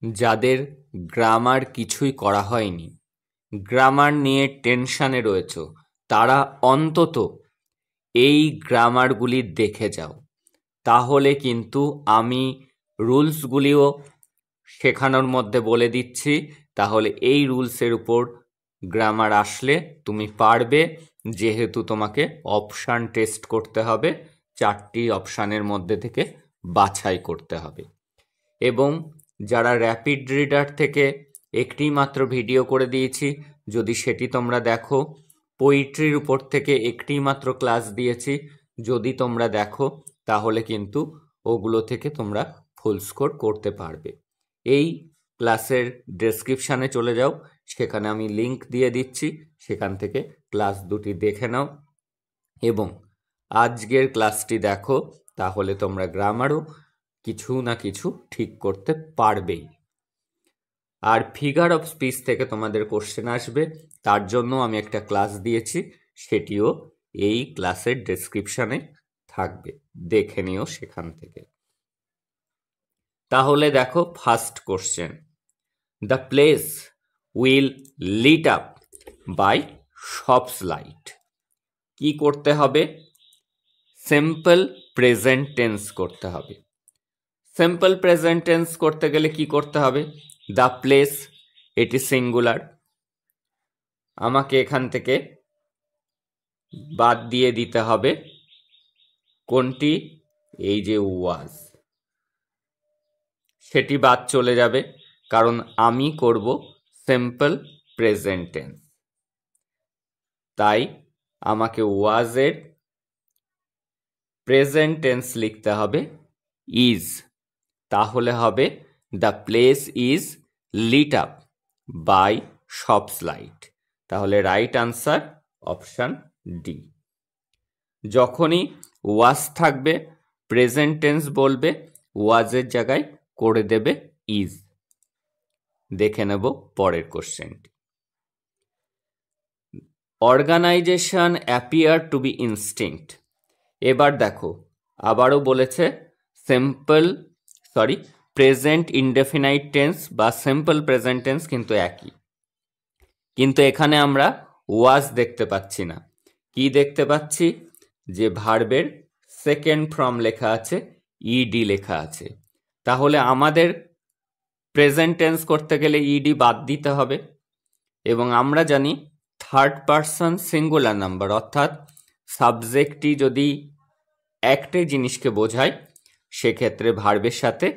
যাদের গ্রামার কিছুই করা হয়নি, গ্রামার নিয়ে টেনশানে রয়েছে, তারা অন্তত এই গ্রামারগুলি দেখে যাও। তাহলে কিন্তু আমি রুলসগুলিও শেখানোর মধ্যে বলে দিচ্ছি, তাহলে এই রুলসের উপর গ্রামার আসলে তুমি পারবে। যেহেতু তোমাকে অপশান টেস্ট করতে হবে, 4টি অপশানের মধ্যে থেকে বাছাই করতে হবে। এবং যারা র্যাপিড রিডার থেকে একটি মাত্র ভিডিও করে দিয়েছি, যদি সেটি তোমরা দেখো, পোয়েট্রির উপর থেকে একটি মাত্র ক্লাস দিয়েছি, যদি তোমরা দেখো, তাহলে কিন্তু ওগুলো থেকে তোমরা ফুল স্কোর করতে পারবে। এই ক্লাসের ডেসক্রিপশানে চলে যাও, সেখানে আমি লিংক দিয়ে দিচ্ছি, সেখান থেকে ক্লাস দুটি দেখে নাও এবং আজকের ক্লাসটি দেখো, তাহলে তোমরা গ্রামারও কিছু না কিছু ঠিক করতে পারবেই। আর ফিগার অফ স্পিচ থেকে তোমাদের কোশ্চেন আসবে, তার জন্য আমি একটা ক্লাস দিয়েছি, সেটিও এই ক্লাসের ডেসক্রিপশানে থাকবে, দেখে নিও সেখান থেকে। তাহলে দেখো first question, the place will lit up by shops light. কি করতে হবে? সিম্পল প্রেজেন্ট টেন্স করতে হবে। সিম্পল প্রেজেন্ট টেন্স করতে গেলে কি করতে হবে? দ্য প্লেস, এটি সিঙ্গুলার, আমাকে এখান থেকে বাদ দিয়ে দিতে হবে কোনটি? এই যে ওয়াজ, সেটি বাদ চলে যাবে, কারণ আমি করব সিম্পল প্রেজেন্ট টেন্স। তাই আমাকে ওয়াজের প্রেজেন্ট টেন্স লিখতে হবে ইজ। তাহলে হবে the place is lit up by shops light. তাহলে রাইট আনসার অপশান ডি। যখনই ওয়াজ থাকবে, প্রেজেন্ট টেন্স বলবে, ওয়াজের জায়গায় করে দেবে ইজ। দেখে নেব পরের কোশ্চেনটি। Organization appear to be instinct. এবার দেখো, আবারও বলেছে প্রেজেন্ট ইনডেফিনাইট টেন্স বা সিম্পল প্রেজেন্ট টেন্স কিন্তু একই, কিন্তু এখানে আমরা ওয়াজ দেখতে পাচ্ছি না। কি দেখতে পাচ্ছি? যে ভার্বের সেকেন্ড ফর্ম লেখা আছে, ইডি লেখা আছে। তাহলে আমাদের প্রেজেন্ট টেন্স করতে গেলে ইডি বাদ দিতে হবে। এবং আমরা জানি থার্ড পারসন সিঙ্গুলার নাম্বার, অর্থাৎ সাবজেক্টটি যদি একটাই জিনিসকে বোঝায়, সেক্ষেত্রে ভার্বের সাথে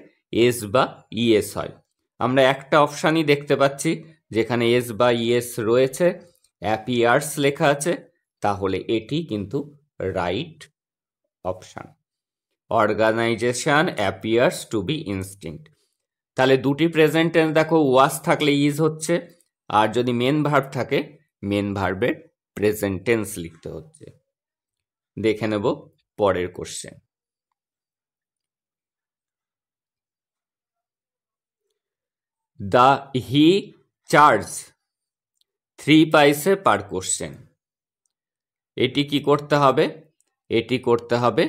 এস বা ইএস হয়। আমরা একটা অপশানই দেখতে পাচ্ছি যেখানে এস বা ইএস রয়েছে, অ্যাপিয়ার্স লেখা আছে, তাহলে এটি কিন্তু right option. Organization appears to be instinct. তাহলে দুটি প্রেজেন্ট টেন্স দেখো, ওয়াজ থাকলে ইজ হচ্ছে, আর যদি মেন ভার্ব থাকে, মেন ভার্বের প্রেজেন্ট টেন্স লিখতে হচ্ছে। দেখে নেব পরের question. The he charge 3 paise per question. এটি কি করতে হবে? এটি করতে হবে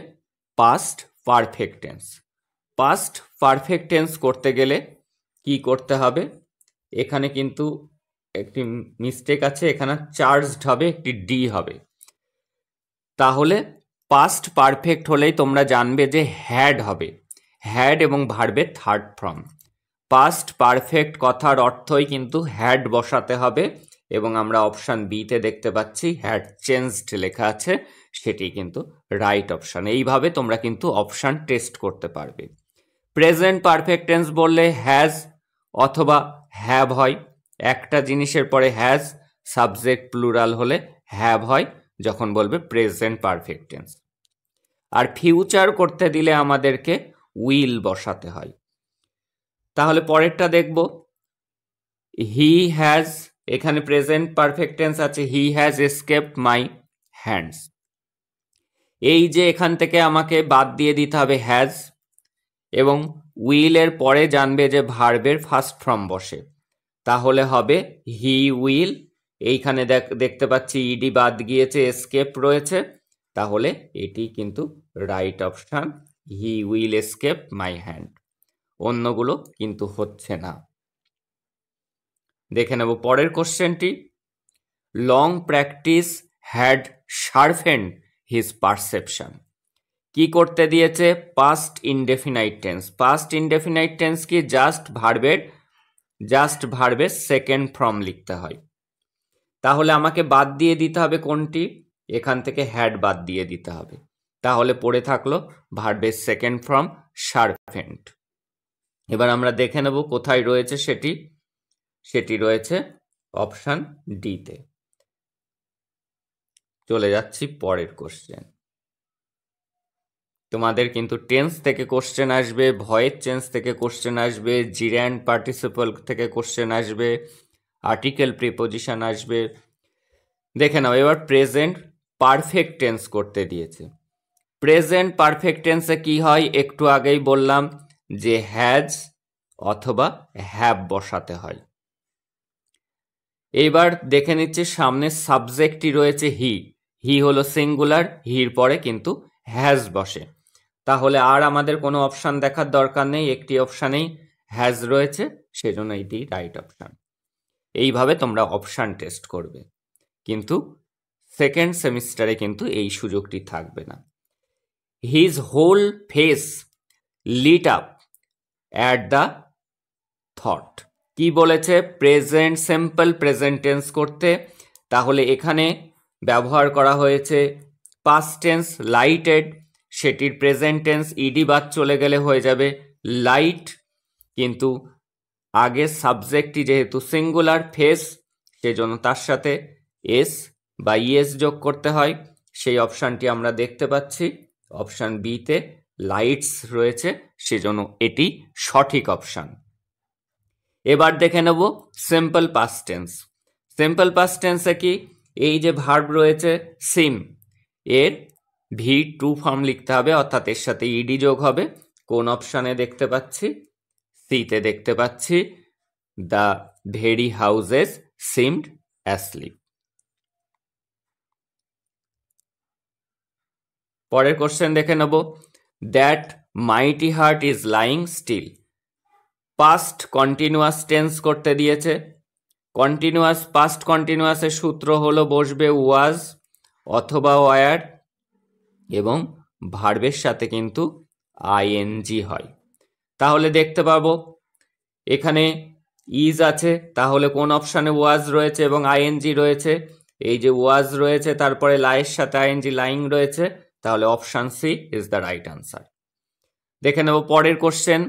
past perfect tense. Past perfect tense করতে গেলে কি করতে হবে? এখানে কিন্তু একটি মিস্টেক আছে, এখানে চার্জড হবে, একটি ডি হবে। তাহলে পাস্ট পারফেক্ট হলেই তোমরা জানবে যে হ্যাড হবে, হ্যাড এবং ভার্বের থার্ড ফর্ম। পাস্ট পারফেক্ট কথার অর্থই কিন্তু হ্যাড বসাতে হবে, এবং আমরা অপশান বিতে দেখতে পাচ্ছি হ্যাড চেঞ্জড লেখা আছে, সেটি কিন্তু রাইট অপশান। এইভাবে তোমরা কিন্তু অপশান টেস্ট করতে পারবে। প্রেজেন্ট পারফেক্ট টেন্স বললে হ্যাজ অথবা হ্যাভ হয়, একটা জিনিসের পরে হ্যাজ, সাবজেক্ট প্লুরাল হলে হ্যাভ হয় যখন বলবে প্রেজেন্ট পারফেক্ট টেন্স। আর ফিউচার করতে দিলে আমাদেরকে উইল বসাতে হয়। তাহলে পরেরটা দেখব, হি হ্যাজ, এখানে প্রেজেন্ট পারফেক্ট টেন্স আছে, he has escaped my hands. এই যে এখান থেকে আমাকে বাদ দিয়ে দিতে হবে হ্যাজ, এবং উইলের পরে জানবে যে ভার্বের ফার্স্ট ফর্ম বসে, তাহলে হবে হি উইল। এইখানে দেখতে পাচ্ছি ইডি বাদ গিয়েছে, এসকেপ রয়েছে, তাহলে এটি কিন্তু right option, he will escape my hand. অন্যগুলো কিন্তু হচ্ছে না। দেখে নেব পরের কোশ্চেনটি। Long practice had sharpened his perception. কি করতে দিয়েছে? Past indefinite tense. Past indefinite tense কি? জাস্ট ভার্বের সেকেন্ড ফর্ম লিখতে হয়। তাহলে আমাকে বাদ দিয়ে দিতে হবে কোনটি? এখান থেকে হ্যাড বাদ দিয়ে দিতে হবে। তাহলে পড়ে থাকলো ভার্বের সেকেন্ড ফর্ম শার্পেন্ড। এবার আমরা দেখে নেব কোথায় রয়েছে সেটি রয়েছে অপশন ডিতে। চলে যাচ্ছি পরের কোশ্চেন। তোমাদের কিন্তু টেন্স থেকে কোশ্চেন আসবে, ভয়েস চেঞ্জ থেকে কোশ্চেন আসবে, জিরান্ড পার্টিসিপল থেকে কোশ্চেন আসবে, আর্টিকেল প্রিপোজিশন আসবে। দেখে নাও এবার প্রেজেন্ট পারফেক্ট টেন্স করতে দিয়েছে। প্রেজেন্ট পারফেক্ট টেন্সে কি হয়? একটু আগেই বললাম যে হ্যাজ অথবা হ্যাভ বসাতে হয়। এবার দেখে নিচ্ছে সামনে সাবজেক্টটি রয়েছে হি হলো সিঙ্গুলার, হির পরে কিন্তু হ্যাজ বসে। তাহলে আর আমাদের কোনো অপশান দেখার দরকার নেই, একটি অপশানেই হ্যাজ রয়েছে, সেজন্য এটি রাইট অপশান। এইভাবে তোমরা অপশান টেস্ট করবে, কিন্তু সেকেন্ড সেমিস্টারে কিন্তু এই সুযোগটি থাকবে না। His whole face lit up at the thought. কি বলেছে? প্রেজেন্ট সিম্পল প্রেজেন্ট টেন্স করতে। তাহলে এখানে ব্যবহার করা হয়েছে পাস্ট টেন্স লাইটেড, সেটির প্রেজেন্ট টেন্স ইডি বাদ চলে গেলে হয়ে যাবে লাইট। কিন্তু আগে সাবজেক্টটি যেহেতু সিঙ্গুলার ফেস, সেজন্য তার সাথে এস বা ইএস যোগ করতে হয়। সেই অপশানটি আমরা দেখতে পাচ্ছি অপশান বিতে লাইটস রয়েছে, সেজন্য এটি সঠিক অপশান। এবার দেখে নেব simple past tense. Simple past টেন্সে কি? এই যে ভার্ব রয়েছে সিম, এর V2 ফর্ম লিখতে হবে, অর্থাৎ এর সাথে ইডি যোগ হবে। কোন অপশানে দেখতে পাচ্ছি? সিতে দেখতে পাচ্ছি the very houses seemed asleep. পরের কোশ্চেন দেখে নেব। That mighty heart is lying still. Past continuous tense করতে দিয়েছে। পাস্ট কন্টিনিউয়াসের সূত্র হলো বসবে ওয়াজ অথবা ওয়ার, এবং ভার্বের সাথে কিন্তু আইএনজি হয়। তাহলে দেখতে পাবো এখানে ইজ আছে, তাহলে কোন অপশানে ওয়াজ রয়েছে এবং আইএনজি রয়েছে? এই যে ওয়াজ রয়েছে, তারপরে লাইয়ের সাথে আইএনজি লাইং রয়েছে, তাহলে option C is the right answer. দেখে নেব পরের question.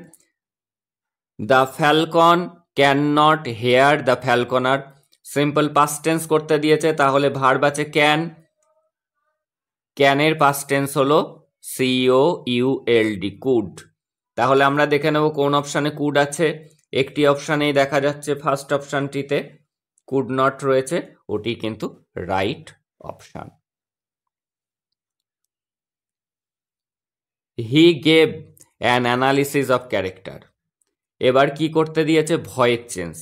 The falcon cannot hear the falconer. Simple past tense করতে দিয়েছে, তাহলে ভার্ব আছে ক্যান, ক্যানের পাস্ট টেন্স হলো COULD কুড। তাহলে আমরা দেখে নেব কোন অপশানে কুড আছে। একটি অপশানেই দেখা যাচ্ছে ফার্স্ট অপশানটিতে কুড নট রয়েছে, ওটি কিন্তু right option. He gave an analysis of character. এবার কি করতে দিয়েছে? Voice change.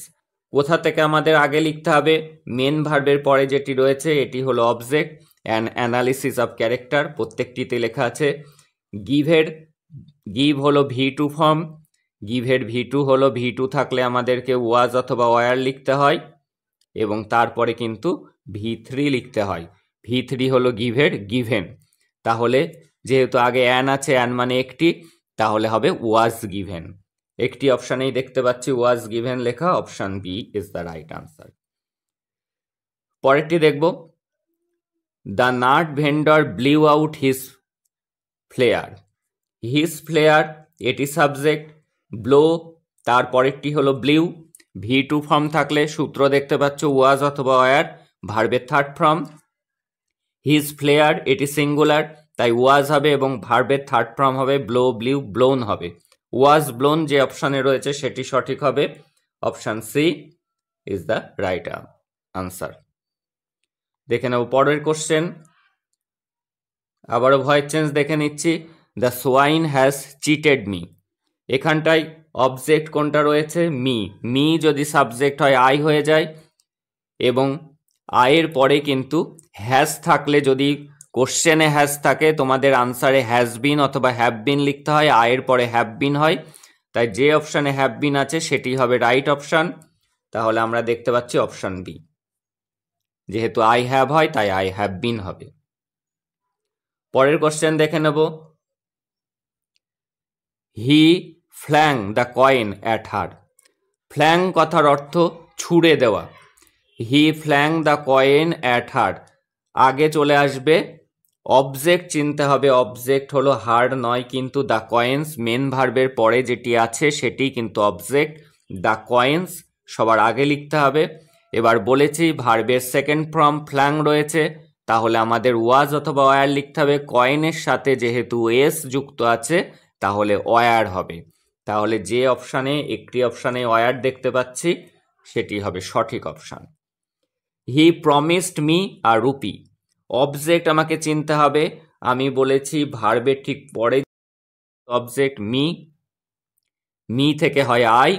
কোথা থেকে আমাদের আগে লিখতে হবে? মেন ভার্বের পরে যেটি রয়েছে এটি হলো object, an analysis of character, প্রত্যেকটিতে লেখা আছে। গিভ হলো V2 ফর্ম, গিভের V2 হলো V2 থাকলে আমাদেরকে ওয়াজ অথবা ওয়ার লিখতে হয়, এবং তারপরে কিন্তু V3 লিখতে হয়। V3 হলো গিভের গিভেন। তাহলে যেহেতু আগে অ্যান আছে, অ্যান মানে একটি, তাহলে হবে ওয়াজ গিভেন। একটি অপশানেই দেখতে পাচ্ছি ওয়াজ গিভেন লেখা, option B is the right answer. পরেরটি দেখব। The nut vendor blew out his flare. His flare এটি সাবজেক্ট, ব্লো তার পরেরটি হলো ব্লিউ। V2 ফর্ম থাকলে সূত্র দেখতে পাচ্ছ ওয়াজ অথবা ওয়ার, ভার্বের থার্ড ফর্ম। হিজ ফ্লেয়ার এটি সিঙ্গুলার, তাই ওয়াজ হবে এবং ভার্বের থার্ড ফর্ম হবে ব্লো, ব্লিউ, ব্লোন হবে। ওয়াজ ব্লোন যে অপশানে রয়েছে সেটি সঠিক হবে, option C is the right answer. দেখে নেব পরের কোশ্চেন। আবারও ভয়েস চেঞ্জ দেখে নিচ্ছি। The swine has cheated me. এখানটায় অবজেক্ট কোনটা রয়েছে? মি যদি সাবজেক্ট হয় আই হয়ে যায়, এবং আয়ের পরে কিন্তু হ্যাজ থাকলে, যদি কোশ্চেনে হ্যাজ থাকে তোমাদের আনসারে হ্যাজ বিন অথবা হ্যাভ বিন লিখতে হয়, আয়ের পরে হ্যাভ বিন হয়। তাই যে অপশানে হ্যাভ বিন আছে সেটি হবে রাইট অপশান। তাহলে আমরা দেখতে পাচ্ছি অপশান বি। যেহেতু আই হ্যাভ হয় তাই আই হ্যাভ বিন হবে। পরের কোশ্চেন দেখে নেব। হি ফ্ল্যাং দ্য কয়েন অ্যাট হার। ফ্ল্যাং কথার অর্থ ছুঁড়ে দেওয়া। হি ফ্ল্যাং দ্য কয়েন অ্যাট হার, আগে চলে আসবে অবজেক্ট চিনতে হবে। অবজেক্ট হলো হার নয়, কিন্তু দ্য কয়েন্স মেন ভার্বের পরে যেটি আছে সেটি কিন্তু অবজেক্ট। দ্য কয়েন্স সবার আগে লিখতে হবে। এবার বলেছি ভার্বের সেকেন্ড ফর্ম ফ্ল্যাং রয়েছে, তাহলে আমাদের ওয়াজ অথবা ওয়ার লিখতে হবে। কয়েনের সাথে যেহেতু এস যুক্ত আছে তাহলে ওয়ার হবে। তাহলে যে অপশানে একটি অপশানে ওয়ার দেখতে পাচ্ছি সেটি হবে সঠিক option. He promised me a rupee. Object আমাকে চিনতে হবে। আমি বলেছি ভার্বের ঠিক পরে অবজেক্ট মি, মি থেকে হয় আই,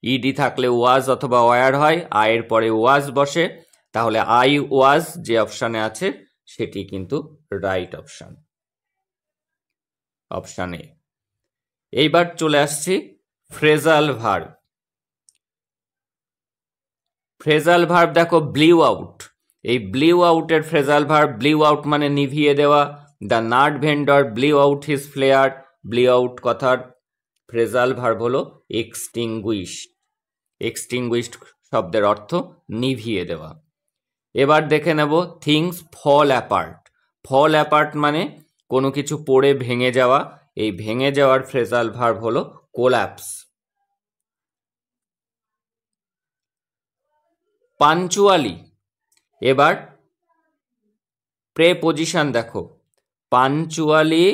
ইডি থাকলে ওয়াজ অথবা ওয়ার হয়, আয়ের পরে ওয়াজ বসে, তাহলে আই ওয়াজ যে অপশানে আছে সেটি কিন্তু রাইট অপশান, অপশান এ। এইবার চলে আসছি ফ্রেজাল ভার্ব। ফ্রেজাল ভার্ব দেখো ব্লিউ আউট। এই ব্লিউ আউটের ফ্রেজাল ভার্ব, ব্লিউ আউট মানে নিভিয়ে দেওয়া। The nut vendor blew out his flare. Blew out কথার ফ্রেজাল ভার্ব হলো এক্সটিংগুইশড। এক্সটিংগুইশড শব্দের অর্থ নিভিয়ে দেওয়া। এবার দেখে নেব things fall apart. Fall apart মানে কোনো কিছু পড়ে ভেঙে যাওয়া। এই ভেঙে যাওয়ার ফ্রেজাল ভার্ব হলো কোল্যাপস। পাঞ্চুয়ালি, এবার প্রেপোজিশন দেখো। Punctually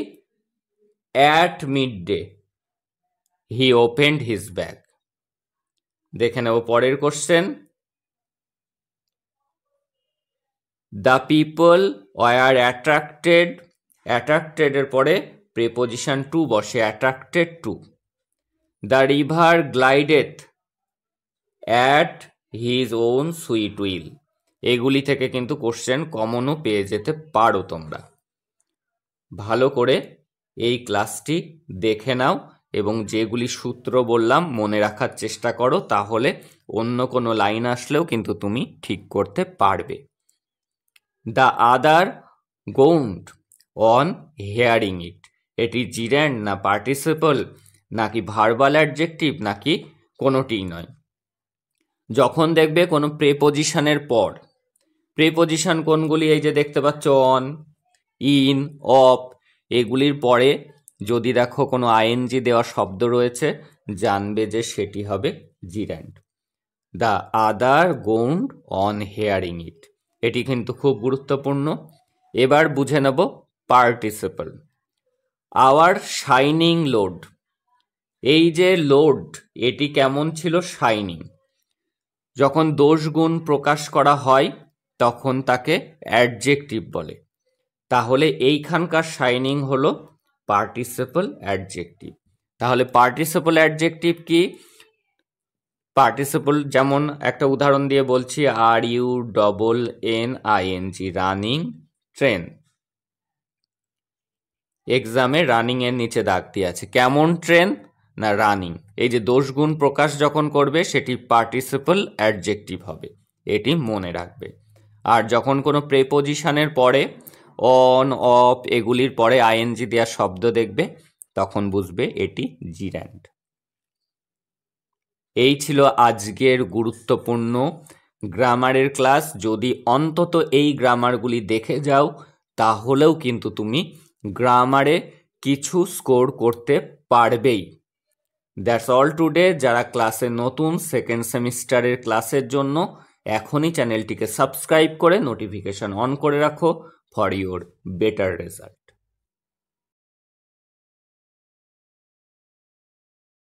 at midday he opened his bag. দেখে নেব পরের question. The people were attracted. Attracted এর পরে প্রেপোজিশন টু বসে, attracted to. The river glideth at his own sweet will. এগুলি থেকে কিন্তু কোশ্চেন কমনও পেয়ে যেতে পারো তোমরা। ভালো করে এই ক্লাসটি দেখে নাও এবং যেগুলি সূত্র বললাম মনে রাখার চেষ্টা করো, তাহলে অন্য কোনো লাইন আসলেও কিন্তু তুমি ঠিক করতে পারবে। দ্য আদার গৌন্ড অন হেয়ারিং ইট। এটি জিরেন্ড না পার্টিসিপল নাকি ভার্বাল অ্যাডজেক্টিভ নাকি কোনোটিই নয়। যখন দেখবে কোনো প্রেপোজিশনের পর, প্রেপোজিশন কোনগুলি এই যে দেখতে পাচ্ছ অন, ইন, অফ, এগুলির পরে যদি দেখো কোনো আইএনজি দেওয়া শব্দ রয়েছে জানবে যে সেটি হবে জিরেন্ড। দ্য আদার গৌন্ড অন হেয়ারিং ইট, এটি কিন্তু খুব গুরুত্বপূর্ণ। এবার বুঝে নেব পার্টিসিপল। Hour shining load. এই যে লোড এটি কেমন ছিল? শাইনিং। যখন দোষ গুণ প্রকাশ করা হয় তখন তাকে অ্যাডজেক্টিভ বলে। তাহলে এইখানকার শাইনিং হলো পার্টিসিপল অ্যাডজেক্টিভ। তাহলে পার্টিসিপল অ্যাডজেক্টিভ কি? পার্টিসিপল যেমন একটা উদাহরণ দিয়ে বলছি, RUNNING, রানিং ট্রেন। এক্সামে রানিং এর নিচে দাগ দিয়ে আছে, কেমন ট্রেন না রানিং। এই যে দোষ গুণ প্রকাশ যখন করবে সেটি পার্টিসিপল অ্যাডজেক্টিভ হবে, এটি মনে রাখবে। আর যখন কোনো প্রেপোজিশনের পরে অন, অফ এগুলির পরে আইএনজি দেওয়া শব্দ দেখবে তখন বুঝবে এটি জিরেন্ড। এই ছিল আজকের গুরুত্বপূর্ণ গ্রামারের ক্লাস। যদি অন্তত এই গ্রামারগুলি দেখে যাও তাহলেও কিন্তু তুমি গ্রামারে কিছু স্কোর করতে পারবেই। That's all today. যারা ক্লাসে নতুন, সেকেন্ড সেমিস্টারের ক্লাসের জন্য এখনই চ্যানেলটিকে সাবস্ক্রাইব করে নোটিফিকেশন অন করে রাখো ফর ইউর বেটার রেজাল্ট।